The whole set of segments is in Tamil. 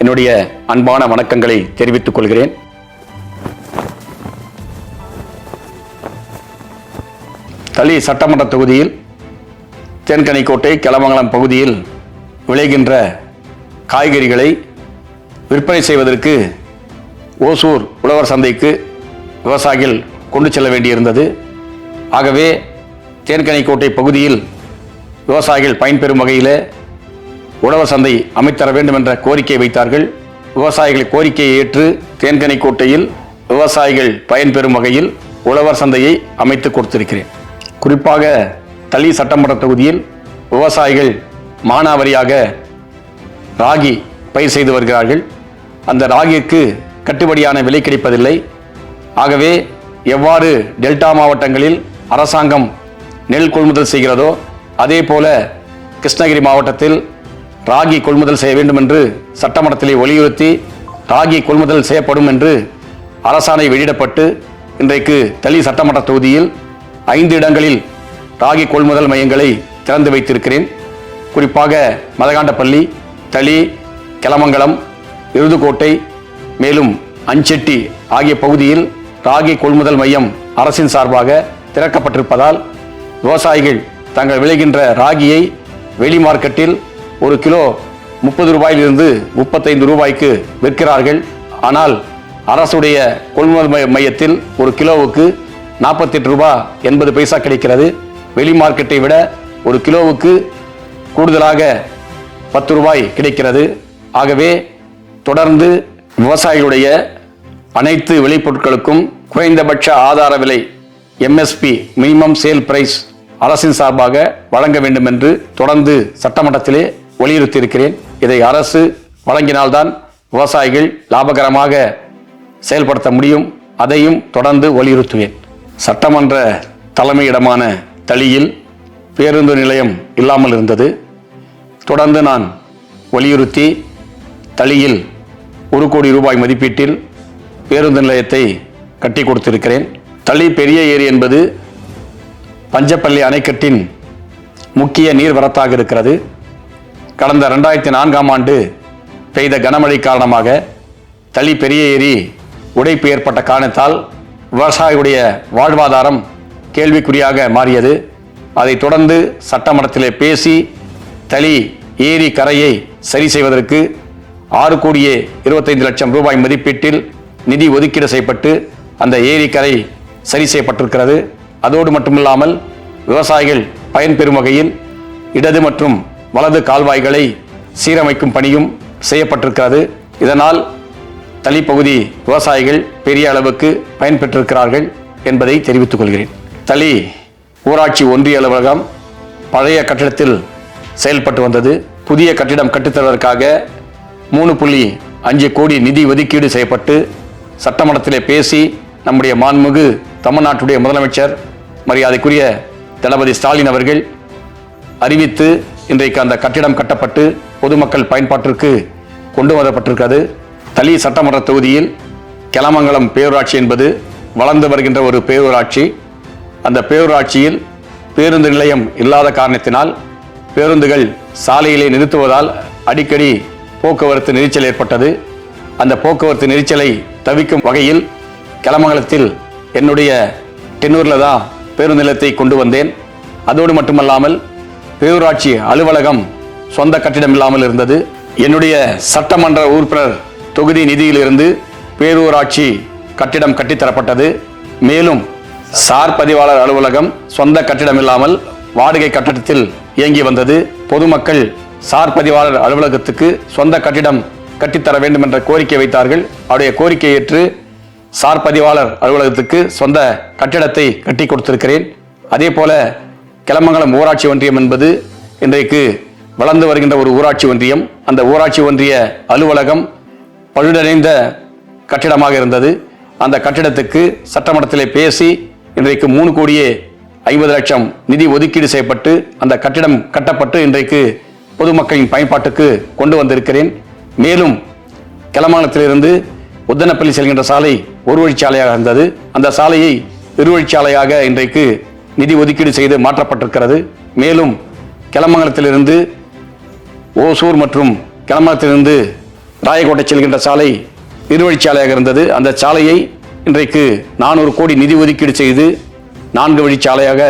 என்னுடைய அன்பான வணக்கங்களை தெரிவித்துக் கொள்கிறேன். தளி சட்டமன்ற தொகுதியில் தேன்கனிக்கோட்டை கெலமங்கலம் பகுதியில் விளைகின்ற காய்கறிகளை விற்பனை செய்வதற்கு ஓசூர் உழவர் சந்தைக்கு விவசாயிகள் கொண்டு செல்ல வேண்டியிருந்தது. ஆகவே தேன்கனிக்கோட்டை பகுதியில் விவசாயிகள் பயன்பெறும் வகையில் உழவர் சந்தை அமைத்தர வேண்டும் என்ற கோரிக்கை வைத்தார்கள். விவசாயிகள் கோரிக்கையை ஏற்று தேன்கனிக்கோட்டையில் விவசாயிகள் பயன்பெறும் வகையில் உழவர் சந்தையை அமைத்து கொடுத்திருக்கிறேன். குறிப்பாக தளி சட்டமன்ற தொகுதியில் விவசாயிகள் மானாவாரியாக ராகி பயிர் செய்து வருகிறார்கள். அந்த ராகிக்கு கட்டுப்படியான விலை கிடைப்பதில்லை. ஆகவே எவ்வாறு டெல்டா மாவட்டங்களில் அரசாங்கம் நெல் கொள்முதல் செய்கிறதோ அதே போல கிருஷ்ணகிரி மாவட்டத்தில் ராகி கொள்முதல் செய்ய வேண்டும் என்று சட்டமன்றத்திலே வலியுறுத்தி ராகி கொள்முதல் செய்யப்படும் என்று அரசாணை வெளியிடப்பட்டு இன்றைக்கு தளி சட்டமன்ற தொகுதியில் 5 இடங்களில் ராகி கொள்முதல் மையங்களை திறந்து வைத்திருக்கிறேன். குறிப்பாக மதகாண்டப்பள்ளி, தளி, கெலமங்கலம், இருதுக்கோட்டை, மேலும் அஞ்செட்டி ஆகிய பகுதியில் ராகி கொள்முதல் மையம் அரசின் சார்பாக திறக்கப்பட்டிருப்பதால் விவசாயிகள் தங்கள் விளைகின்ற ராகியை வெளி மார்க்கெட்டில் ஒரு கிலோ 30 ரூபாயிலிருந்து 35 ரூபாய்க்கு விற்கிறார்கள். ஆனால் அரசுடைய கொள்முதல் மையத்தில் ஒரு கிலோவுக்கு 48 ரூபாய் 80 பைசா கிடைக்கிறது. வெளி மார்க்கெட்டை விட ஒரு கிலோவுக்கு கூடுதலாக 10 ரூபாய் கிடைக்கிறது. ஆகவே தொடர்ந்து விவசாயிகளுடைய அனைத்து விளைபொருட்களுக்கும் குறைந்தபட்ச ஆதார விலை MSP மினிமம் சேல் பிரைஸ் அரசின் சார்பாக வழங்க வேண்டும் என்று தொடர்ந்து சட்டமன்றத்திலே வலியுறுத்தி இருக்கிறேன். இதை அரசு வழங்கினால்தான் விவசாயிகள் லாபகரமாக செயல்படுத்த முடியும். அதையும் தொடர்ந்து வலியுறுத்துவேன். சட்டமன்ற தலைமையிடமான தளியில் பேருந்து நிலையம் இல்லாமல் இருந்தது. தொடர்ந்து நான் வலியுறுத்தி தளியில் 1 கோடி ரூபாய் மதிப்பீட்டில் பேருந்து நிலையத்தை கட்டி கொடுத்திருக்கிறேன். தளி பெரிய ஏரி என்பது பஞ்சப்பள்ளி அணைக்கட்டின் முக்கிய நீர்வரத்தாக இருக்கிறது. கடந்த 2004ஆம் ஆண்டு பெய்த கனமழை காரணமாக தளி பெரிய ஏரி உடைப்பு ஏற்பட்ட காரணத்தால் விவசாயிகளுடைய வாழ்வாதாரம் கேள்விக்குறியாக மாறியது. அதைத் தொடர்ந்து சட்டமன்றத்திலே பேசி தளி ஏரி கரையை சரி செய்வதற்கு 6,25,00,000 ரூபாய் மதிப்பீட்டில் நிதி ஒதுக்கீடு செய்யப்பட்டு அந்த ஏரி கரை சரி செய்யப்பட்டிருக்கிறது. அதோடு மட்டுமில்லாமல் விவசாயிகள் பயன்பெறும் வகையில் இடது மற்றும் வலது கால்வாய்களை சீரமைக்கும் பணியும் செய்யப்பட்டிருக்கிறது. இதனால் தளி பகுதி விவசாயிகள் பெரிய அளவுக்கு பயன்பெற்றிருக்கிறார்கள் என்பதை தெரிவித்துக் கொள்கிறேன். தளி ஊராட்சி ஒன்றிய அலுவலகம் பழைய கட்டிடத்தில் செயல்பட்டு வந்தது. புதிய கட்டிடம் கட்டித்தருவதற்காக 3.5 கோடி நிதி ஒதுக்கீடு செய்யப்பட்டு சட்டமன்றத்திலே பேசி நம்முடைய மாண்புமிகு தமிழ்நாட்டுடைய முதலமைச்சர் மரியாதைக்குரிய தளபதி ஸ்டாலின் அவர்கள் அறிவித்து இன்றைக்கு அந்த கட்டிடம் கட்டப்பட்டு பொதுமக்கள் பயன்பாட்டிற்கு கொண்டு வரப்பட்டிருக்கிறது. தளி சட்டமன்ற தொகுதியில் கெலமங்கலம் பேரூராட்சி என்பது வளர்ந்து வருகின்ற ஒரு பேரூராட்சி. அந்த பேரூராட்சியில் பேருந்து நிலையம் இல்லாத காரணத்தினால் பேருந்துகள் சாலையிலே நிறுத்துவதால் அடிக்கடி போக்குவரத்து நெரிச்சல் ஏற்பட்டது. அந்த போக்குவரத்து நெரிச்சலை தவிர்க்கும் வகையில் கெலமங்கலத்தில் என்னுடைய டென்னூரில் தான் பேருந்து நிலையத்தை கொண்டு வந்தேன். அதோடு மட்டுமல்லாமல் பேரூராட்சி அலுவலகம் சொந்த கட்டிடம் இல்லாமல் இருந்தது. என்னுடைய சட்டமன்ற உறுப்பினர் தொகுதி நிதியிலிருந்து பேரூராட்சி கட்டிடம் கட்டித்தரப்பட்டது. மேலும் சார் பதிவாளர் அலுவலகம் சொந்த கட்டிடம் இல்லாமல் வாடகை கட்டிடத்தில் இயங்கி வந்தது. பொதுமக்கள் சார் பதிவாளர் அலுவலகத்துக்கு சொந்த கட்டிடம் கட்டித்தர வேண்டும் என்ற கோரிக்கை வைத்தார்கள். அவருடைய கோரிக்கையை ஏற்று சார் பதிவாளர் அலுவலகத்துக்கு சொந்த கட்டிடத்தை கட்டி கொடுத்திருக்கிறேன். அதே போல கெலமங்கலம் ஊராட்சி ஒன்றியம் என்பது இன்றைக்கு வளர்ந்து வருகின்ற ஒரு ஊராட்சி ஒன்றியம். அந்த ஊராட்சி ஒன்றிய அலுவலகம் பழுதடைந்த கட்டிடமாக இருந்தது. அந்த கட்டிடத்துக்கு சட்டமன்றத்திலே பேசி இன்றைக்கு 3,50,00,000 நிதி ஒதுக்கீடு செய்யப்பட்டு அந்த கட்டிடம் கட்டப்பட்டு இன்றைக்கு பொதுமக்களின் பயன்பாட்டுக்கு கொண்டு வந்திருக்கிறேன். மேலும் கெலமங்கலத்திலிருந்து உத்தனப்பள்ளி செல்கின்ற சாலை ஒரு வழிச்சாலையாக இருந்தது. அந்த சாலையை இருவழிச்சாலையாக இன்றைக்கு நிதி ஒதுக்கீடு செய்து மாற்றப்பட்டிருக்கிறது. மேலும் கெலமங்கலத்திலிருந்து ஓசூர் மற்றும் கெலமங்கலத்திலிருந்து ராயக்கோட்டை செல்கின்ற சாலை இருவழிச்சாலையாக இருந்தது. அந்த சாலையை இன்றைக்கு 400 கோடி நிதி ஒதுக்கீடு செய்து 4 வழிச்சாலையாக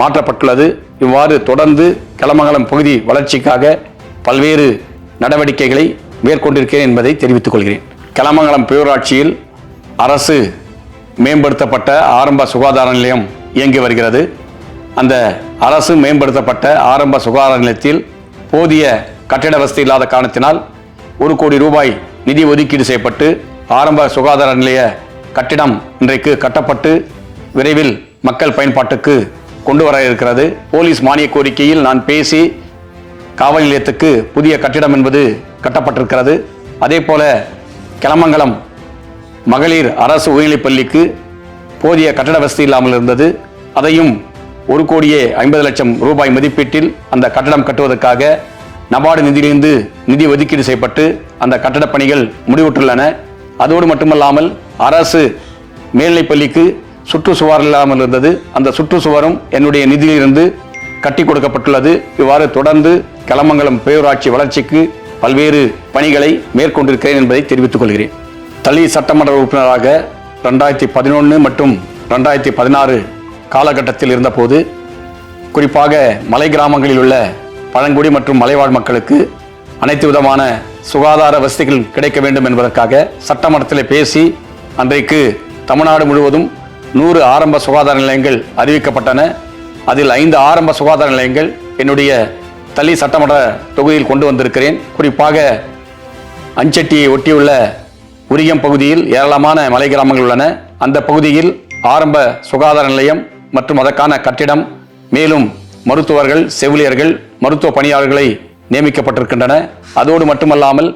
மாற்றப்பட்டுள்ளது. இவ்வாறு தொடர்ந்து கெலமங்கலம் பகுதி வளர்ச்சிக்காக பல்வேறு நடவடிக்கைகளை மேற்கொண்டிருக்கிறேன் என்பதை தெரிவித்துக் கொள்கிறேன். கெலமங்கலம் பேரூராட்சியில் அரசு மேம்படுத்தப்பட்ட ஆரம்ப சுகாதார நிலையம் இயங்கி வருகிறது. அந்த அரசு மேம்படுத்தப்பட்ட ஆரம்ப சுகாதார நிலையத்தில் போதிய கட்டிட வசதி இல்லாத காரணத்தினால் 1 கோடி ரூபாய் நிதி ஒதுக்கீடு செய்யப்பட்டு ஆரம்ப சுகாதார நிலைய கட்டிடம் இன்றைக்கு கட்டப்பட்டு விரைவில் மக்கள் பயன்பாட்டுக்கு கொண்டு வர இருக்கிறது. போலீஸ் மானிய கோரிக்கையில் நான் பேசி காவல் நிலையத்துக்கு புதிய கட்டிடம் என்பது கட்டப்பட்டிருக்கிறது. அதே போல கெலமங்கலம் மகளிர் அரசு உயர்நிலைப் பள்ளிக்கு போதிய கட்டட வசதி இல்லாமல் இருந்தது. அதையும் 1,50,00,000 ரூபாய் மதிப்பீட்டில் அந்த கட்டடம் கட்டுவதற்காக நபார்டு நிதியிலிருந்து நிதி ஒதுக்கீடு செய்யப்பட்டு அந்த கட்டடப் பணிகள் முடிவுற்றுள்ளன. அதோடு மட்டுமல்லாமல் அரசு மேல்நிலைப் பள்ளிக்கு சுற்றுச்சுவர் இல்லாமல் இருந்தது. அந்த சுற்றுச்சுவரும் என்னுடைய நிதியிலிருந்து கட்டி கொடுக்கப்பட்டுள்ளது. இவ்வாறு தொடர்ந்து கெலமங்கலம் பேரூராட்சி வளர்ச்சிக்கு பல்வேறு பணிகளை மேற்கொண்டிருக்கிறேன் என்பதை தெரிவித்துக் கொள்கிறேன். தளி சட்டமன்ற உறுப்பினராக 2011 மற்றும் 2016 காலகட்டத்தில் இருந்தபோது குறிப்பாக மலை கிராமங்களில் உள்ள பழங்குடி மற்றும் மலைவாழ் மக்களுக்கு அனைத்து விதமான சுகாதார வசதிகள் கிடைக்க வேண்டும் என்பதற்காக சட்டமன்றத்தில் பேசி அன்றைக்கு தமிழ்நாடு முழுவதும் 100 ஆரம்ப சுகாதார நிலையங்கள் அறிவிக்கப்பட்டன. அதில் 5 ஆரம்ப சுகாதார நிலையங்கள் என்னுடைய தளி சட்டமன்ற தொகுதியில் கொண்டு வந்திருக்கிறேன். குறிப்பாக அஞ்சட்டியை ஒட்டியுள்ள உரியம் பகுதியில் ஏராளமான மலை கிராமங்கள் உள்ளன. அந்த பகுதியில் ஆரம்ப சுகாதார நிலையம் மற்றும் அதற்கான கட்டிடம், மேலும் மருத்துவர்கள், செவிலியர்கள், மருத்துவ பணியாளர்களை நியமிக்கப்பட்டிருக்கின்றன. அதோடு மட்டுமல்லாமல்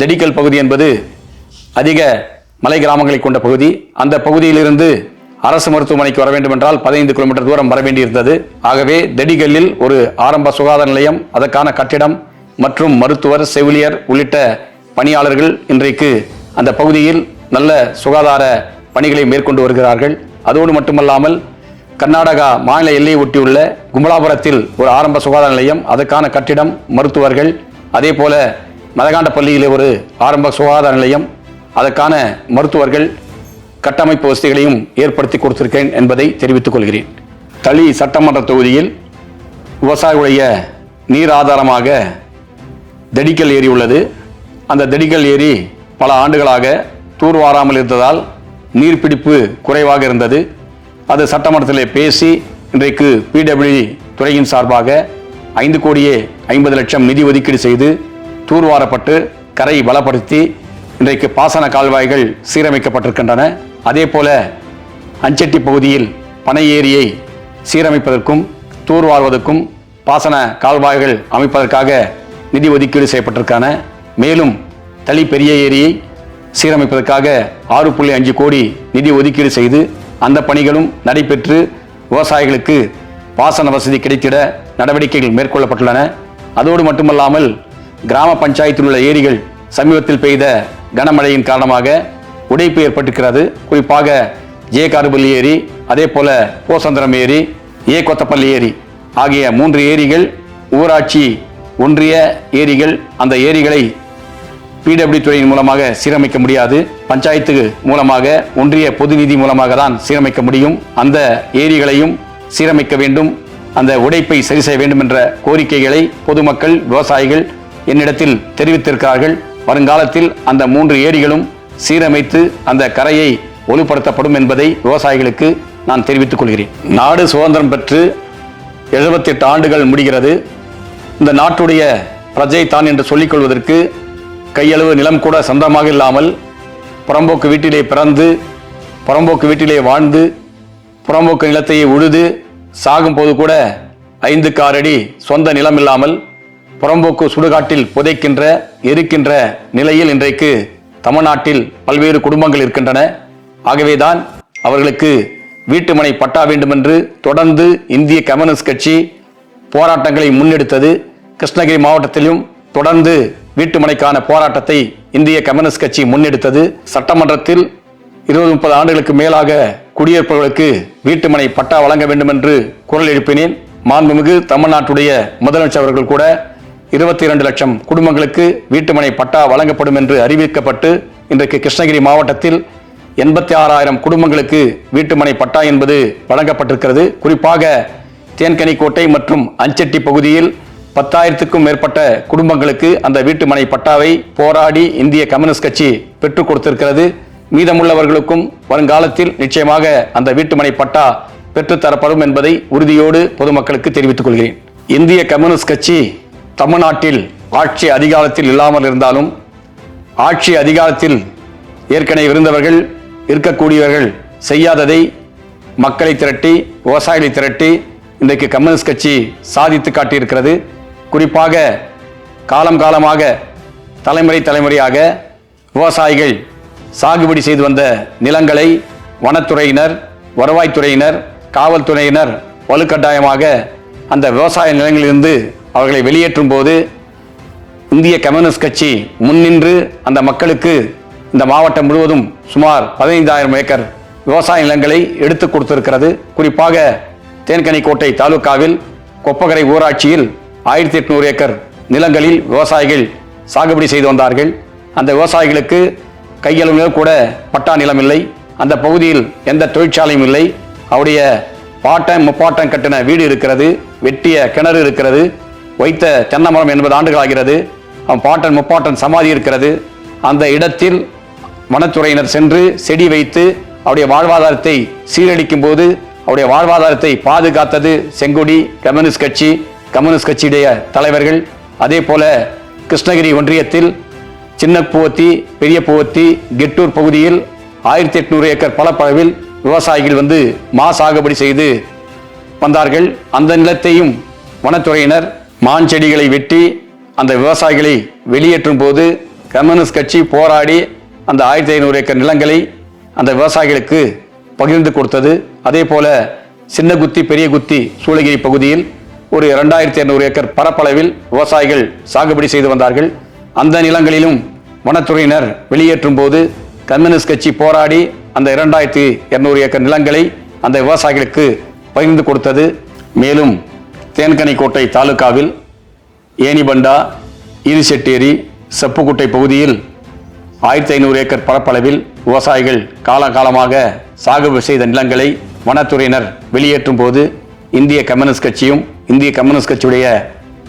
தெடிக்கல் பகுதி என்பது அதிக மலை கிராமங்களை கொண்ட பகுதி. அந்த பகுதியிலிருந்து அரசு மருத்துவமனைக்கு வர வேண்டும் என்றால் 15 கிலோமீட்டர் தூரம் வர வேண்டியிருந்தது. ஆகவே தெடிக்கல்லில் ஒரு ஆரம்ப சுகாதார நிலையம், அதற்கான கட்டிடம் மற்றும் மருத்துவர், செவிலியர் உள்ளிட்ட பணியாளர்கள் இன்றைக்கு அந்த பகுதியில் நல்ல சுகாதார பணிகளை மேற்கொண்டு வருகிறார்கள். அதோடு மட்டுமல்லாமல் கர்நாடகா மாநில எல்லையை ஒட்டியுள்ள கும்பலாபுரத்தில் ஒரு ஆரம்ப சுகாதார நிலையம், அதற்கான கட்டிடம், மருத்துவர்கள், அதே போல மதகாண்டப்பள்ளியிலே ஒரு ஆரம்ப சுகாதார நிலையம், அதற்கான மருத்துவர்கள், கட்டமைப்பு வசதிகளையும் ஏற்படுத்தி கொடுத்திருக்கேன் என்பதை தெரிவித்துக் கொள்கிறேன். தளி சட்டமன்ற தொகுதியில் விவசாயிகளுடைய நீர் ஆதாரமாக தெடிக்கல் ஏரி உள்ளது. அந்த தெடிக்கல் ஏரி பல ஆண்டுகளாக தூர்வாராமல் இருந்ததால் நீர்பிடிப்பு குறைவாக இருந்தது. அது சட்டமன்றத்திலே பேசி இன்றைக்கு பிடபிள்யூ துறையின் சார்பாக 5,50,00,000 நிதி ஒதுக்கீடு செய்து தூர்வாரப்பட்டு கரை பலப்படுத்தி இன்றைக்கு பாசன கால்வாய்கள் சீரமைக்கப்பட்டிருக்கின்றன. அதே போல அஞ்சட்டி பகுதியில் பனை ஏரியை சீரமைப்பதற்கும் தூர்வாருவதற்கும் பாசன கால்வாய்கள் அமைப்பதற்காக நிதி ஒதுக்கீடு செய்யப்பட்டிருக்கான. மேலும் தளி பெரிய ஏரியை சீரமைப்பதற்காக 6.5 கோடி நிதி ஒதுக்கீடு செய்து அந்த பணிகளும் நடைபெற்று விவசாயிகளுக்கு பாசன வசதி கிடைத்திட நடவடிக்கைகள் மேற்கொள்ளப்பட்டுள்ளன. அதோடு மட்டுமல்லாமல் கிராம பஞ்சாயத்தில் உள்ள ஏரிகள் சமீபத்தில் பெய்த கனமழையின் காரணமாக உடைப்பு ஏற்பட்டிருக்கிறது. குறிப்பாக ஜே காருபள்ளி ஏரி, அதே போல போசந்திரம் ஏரி, கொத்தப்பள்ளி ஏரி ஆகிய 3 ஏரிகள் ஊராட்சி ஒன்றிய ஏரிகள். அந்த ஏரிகளை பிடபிள்யூ துறையின் மூலமாக சீரமைக்க முடியாது. பஞ்சாயத்து மூலமாக, ஒன்றிய பொது நிதி மூலமாக தான் சீரமைக்க முடியும். அந்த ஏரிகளையும் சீரமைக்க வேண்டும், அந்த உடைப்பை சரி செய்ய வேண்டும் என்ற கோரிக்கைகளை பொதுமக்கள், விவசாயிகள் என்னிடத்தில் தெரிவித்திருக்கிறார்கள். வருங்காலத்தில் அந்த 3 ஏரிகளும் சீரமைத்து அந்த கரையை ஒழுப்படுத்தப்படும் என்பதை விவசாயிகளுக்கு நான் தெரிவித்துக் கொள்கிறேன். நாடு சுதந்திரம் பெற்று 78 ஆண்டுகள் முடிகிறது. இந்த நாட்டுடைய பிரஜை தான் என்று சொல்லிக் கொள்வதற்கு கையளவு நிலம் கூட சொந்தமாக இல்லாமல் புறம்போக்கு வீட்டிலே பிறந்து, புறம்போக்கு வீட்டிலே வாழ்ந்து, புறம்போக்கு நிலத்தையே உழுது சாகும் போது கூட 5 அடி சொந்த நிலம் இல்லாமல் புறம்போக்கு சுடுகாட்டில் புதைக்கின்ற, எரிக்கின்ற நிலையில் இன்றைக்கு தமிழ்நாட்டில் பல்வேறு குடும்பங்கள் இருக்கின்றன. ஆகவேதான் அவர்களுக்கு வீட்டுமனை பட்டா வேண்டும் என்று தொடர்ந்து இந்திய கம்யூனிஸ்ட் கட்சி போராட்டங்களை முன்னெடுத்தது. கிருஷ்ணகிரி மாவட்டத்திலும் தொடர்ந்து வீட்டுமனைக்கான போராட்டத்தை இந்திய கம்யூனிஸ்ட் கட்சி முன்னெடுத்தது. சட்டமன்றத்தில் 20-30 ஆண்டுகளுக்கு மேலாக குடியிருப்பவர்களுக்கு வீட்டுமனை பட்டா வழங்க வேண்டும் என்று குரல் எழுப்பினேன். மாண்புமிகு தமிழ்நாட்டுடைய முதலமைச்சர் அவர்கள் கூட 22 லட்சம் குடும்பங்களுக்கு வீட்டுமனை பட்டா வழங்கப்படும் என்று அறிவிக்கப்பட்டு இன்றைக்கு கிருஷ்ணகிரி மாவட்டத்தில் 86,000 குடும்பங்களுக்கு வீட்டுமனை பட்டா என்பது வழங்கப்பட்டிருக்கிறது. குறிப்பாக தேன்கனிக்கோட்டை மற்றும் அஞ்செட்டி பகுதியில் 10,000க்கும் மேற்பட்ட குடும்பங்களுக்கு அந்த வீட்டுமனை பட்டாவை போராடி இந்திய கம்யூனிஸ்ட் கட்சி பெற்றுக் கொடுத்திருக்கிறது. மீதமுள்ளவர்களுக்கும் வருங்காலத்தில் நிச்சயமாக அந்த வீட்டுமனை பட்டா பெற்றுத்தரப்படும் என்பதை உறுதியோடு பொதுமக்களுக்கு தெரிவித்துக் கொள்கிறேன். இந்திய கம்யூனிஸ்ட் கட்சி தமிழ்நாட்டில் ஆட்சி அதிகாரத்தில் இல்லாமல் இருந்தாலும் ஆட்சி அதிகாரத்தில் ஏற்கனவே இருந்தவர்கள் இருக்கக்கூடியவர்கள் செய்யாததை மக்களை திரட்டி விவசாயிகளை திரட்டி இன்றைக்கு கம்யூனிஸ்ட் கட்சி சாதித்து காட்டியிருக்கிறது. குறிப்பாக காலமாக தலைமுறையாக விவசாயிகள் சாகுபடி செய்து வந்த நிலங்களை வனத்துறையினர், வருவாய்த்துறையினர், காவல்துறையினர் வலுக்கட்டாயமாக அந்த விவசாய நிலங்களிலிருந்து அவர்களை வெளியேற்றும் போது இந்திய கம்யூனிஸ்ட் கட்சி முன்னின்று அந்த மக்களுக்கு இந்த மாவட்டம் முழுவதும் சுமார் 15,000 ஏக்கர் விவசாய நிலங்களை எடுத்து கொடுத்திருக்கிறது. குறிப்பாக தேன்கனிக்கோட்டை தாலுகாவில் கொப்பகரை ஊராட்சியில் 1,800 ஏக்கர் நிலங்களில் விவசாயிகள் சாகுபடி செய்து வந்தார்கள். அந்த விவசாயிகளுக்கு கையளவு கூட பட்டா நிலம் இல்லை. அந்த பகுதியில் எந்த தொழிற்சாலையும் இல்லை. அவருடைய பாட்டன் முப்பாட்டன் கட்டின வீடு இருக்கிறது, வெட்டிய கிணறு இருக்கிறது, வைத்த தென்னை மரம் 80 ஆண்டுகள் ஆகிறது, அவன் பாட்டன் முப்பாட்டன் சமாதி இருக்கிறது. அந்த இடத்தில் வனத்துறையினர் சென்று செடி வைத்து அவருடைய வாழ்வாதாரத்தை சீரழிக்கும் போது அவருடைய வாழ்வாதாரத்தை பாதுகாத்தது செங்கொடி கம்யூனிஸ்ட் கட்சியுடைய தலைவர்கள். அதே போல கிருஷ்ணகிரி ஒன்றியத்தில் சின்ன பூவத்தி, பெரிய பூவத்தி, கெட்டூர் பகுதியில் 1,800 ஏக்கர் பலப்பளவில் விவசாயிகள் வந்து சாகுபடி செய்து வந்தார்கள். அந்த நிலத்தையும் வனத்துறையினர் மான் செடிகளை வெட்டி அந்த விவசாயிகளை வெளியேற்றும் போது கம்யூனிஸ்ட் கட்சி போராடி அந்த 1,500 ஏக்கர் நிலங்களை அந்த விவசாயிகளுக்கு பகிர்ந்து கொடுத்தது. அதே போல சின்ன குத்தி, பெரிய குத்தி சூளகிரி பகுதியில் ஒரு 2,200 ஏக்கர் பரப்பளவில் விவசாயிகள் சாகுபடி செய்து வந்தார்கள். அந்த நிலங்களிலும் வனத்துறையினர் வெளியேற்றும் போது கம்யூனிஸ்ட் கட்சி போராடி அந்த 2,200 ஏக்கர் நிலங்களை அந்த விவசாயிகளுக்கு பகிர்ந்து கொடுத்தது. மேலும் தேன்கனிக்கோட்டை தாலுகாவில் ஏனிபண்டா, ஈரிசெட்டேரி, செப்புக்குட்டை பகுதியில் 1,500 ஏக்கர் பரப்பளவில் விவசாயிகள் காலகாலமாக சாகுபடி செய்த நிலங்களை வனத்துறையினர் வெளியேற்றும் போது இந்திய கம்யூனிஸ்ட் கட்சியும் இந்திய கம்யூனிஸ்ட் கட்சியுடைய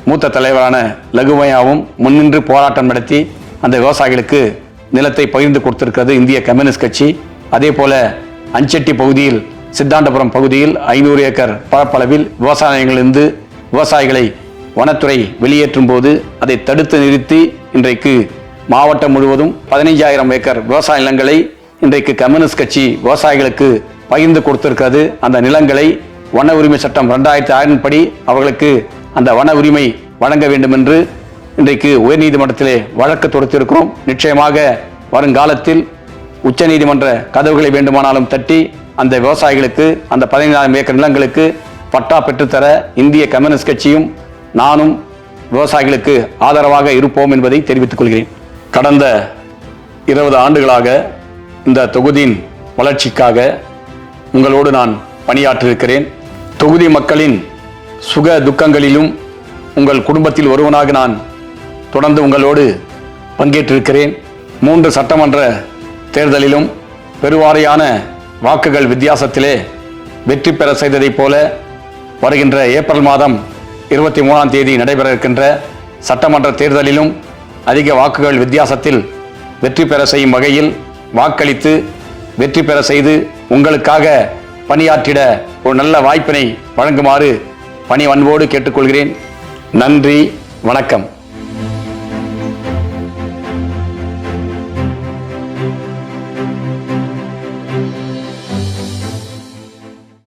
மூத்த தலைவரான லகுமையாவும் முன்னின்று போராட்டம் நடத்தி அந்த விவசாயிகளுக்கு நிலத்தை பகிர்ந்து கொடுத்திருக்கிறது இந்திய கம்யூனிஸ்ட் கட்சி. அதே போல அஞ்செட்டி பகுதியில், சித்தாண்டபுரம் பகுதியில் 500 ஏக்கர் பரப்பளவில் விவசாயங்களிலிருந்து விவசாயிகளை வனத்துறை வெளியேற்றும் போது அதை தடுத்து நிறுத்தி இன்றைக்கு மாவட்டம் முழுவதும் 15,000 ஏக்கர் விவசாய நிலங்களை இன்றைக்கு கம்யூனிஸ்ட் கட்சி விவசாயிகளுக்கு பகிர்ந்து கொடுத்திருக்கிறது. அந்த நிலங்களை வன உரிமை சட்டம் 2006 படி அவர்களுக்கு அந்த வன உரிமை வழங்க வேண்டும் என்று இன்றைக்கு உயர்நீதிமன்றத்திலே வழக்கு தொடுத்திருக்கிறோம். நிச்சயமாக வருங்காலத்தில் உச்சநீதிமன்ற கதவுகளை வேண்டுமானாலும் தட்டி அந்த விவசாயிகளுக்கு அந்த 15,000 ஏக்கர் நிலங்களுக்கு பட்டா பெற்றுத்தர இந்திய கம்யூனிஸ்ட் கட்சியும் நானும் விவசாயிகளுக்கு ஆதரவாக இருப்போம் என்பதை தெரிவித்துக் கொள்கிறேன். கடந்த 20 ஆண்டுகளாக இந்த தொகுதியின் வளர்ச்சிக்காக உங்களோடு நான் பணியாற்றியிருக்கிறேன். தொகுதி மக்களின் சுக துக்கங்களிலும் உங்கள் குடும்பத்தில் ஒருவனாக நான் தொடர்ந்து உங்களோடு பங்கேற்றிருக்கிறேன். 3 சட்டமன்ற தேர்தலிலும் பெருவாரியான வாக்குகள் வித்தியாசத்திலே வெற்றி பெற செய்ததைப் போல வருகின்ற ஏப்ரல் மாதம் 23ஆம் தேதி நடைபெற இருக்கின்ற சட்டமன்ற தேர்தலிலும் அதிக வாக்குகள் வித்தியாசத்தில் வெற்றி பெற செய்யும் வகையில் வாக்களித்து வெற்றி பெற செய்து உங்களுக்காக பணியாற்றிட ஒரு நல்ல வாய்ப்பினை வழங்குமாறு பணி அன்போடு கேட்டுக்கொள்கிறேன். நன்றி, வணக்கம்.